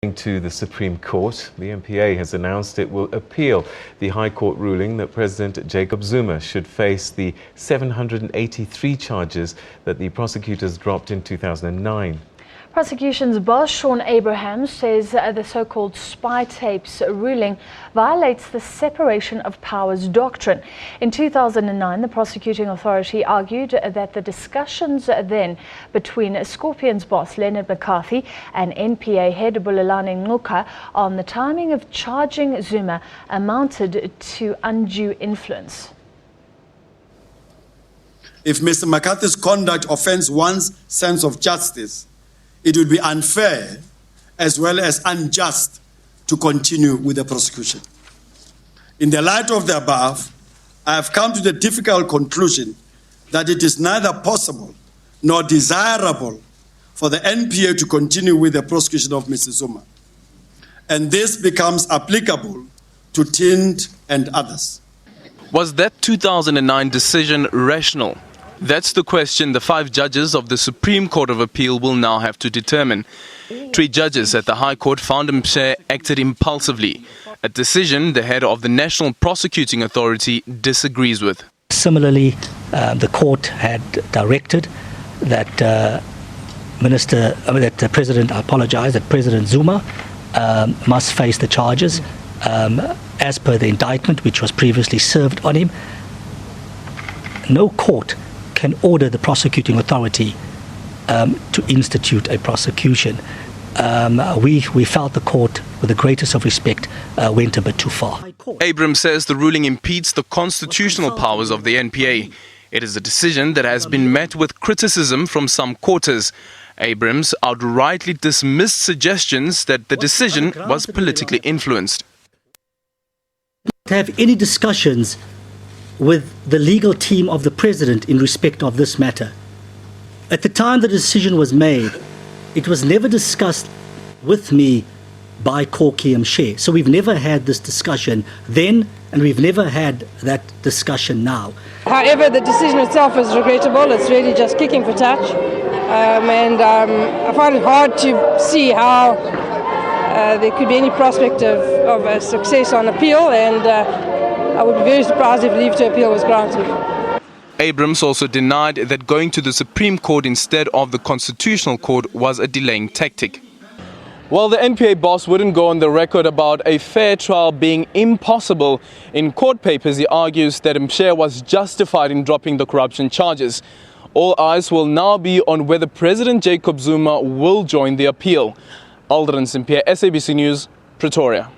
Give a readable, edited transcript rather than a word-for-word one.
To the Supreme Court, the NPA has announced it will appeal the High Court ruling that President Jacob Zuma should face the 783 charges that the prosecutors dropped in 2009. Prosecution's boss, Shaun Abrahams, says the so-called spy tapes ruling violates the separation of powers doctrine. In 2009, the Prosecuting Authority argued that the discussions then between Scorpion's boss, Leonard McCarthy, and NPA head Bulelani Ngcuka on the timing of charging Zuma amounted to undue influence. If Mr. McCarthy's conduct offends one's sense of justice, it would be unfair as well as unjust to continue with the prosecution. In the light of the above, I have come to the difficult conclusion that it is neither possible nor desirable for the NPA to continue with the prosecution of Mr. Zuma. And this becomes applicable to Tind and others. Was that 2009 decision rational? That's the question the 5 judges of the Supreme Court of Appeal will now have to determine. 3 judges at the High Court found Mshe acted impulsively, a decision the head of the National Prosecuting Authority disagrees with. Similarly, the court had directed that President Zuma must face the charges as per the indictment which was previously served on him. No court can order the prosecuting authority to institute a prosecution. We felt the court, with the greatest of respect, went a bit too far. Abrahams says the ruling impedes the constitutional powers of the NPA. It is a decision that has been met with criticism from some quarters. Abrahams outrightly dismissed suggestions that the decision was politically influenced. To have any discussions with the legal team of the president in respect of this matter. At the time the decision was made, it was never discussed with me by Corky Mshe. So we've never had this discussion then, and we've never had that discussion now. However, the decision itself is regrettable. It's really just kicking for touch. I find it hard to see how there could be any prospect of a success on appeal, and I would be very surprised if leave to appeal was granted. Abrahams also denied that going to the Supreme Court instead of the Constitutional Court was a delaying tactic. Well, the NPA boss wouldn't go on the record about a fair trial being impossible. In court papers, he argues that Mshe was justified in dropping the corruption charges. All eyes will now be on whether President Jacob Zuma will join the appeal. Aldrin Simpier, SABC News, Pretoria.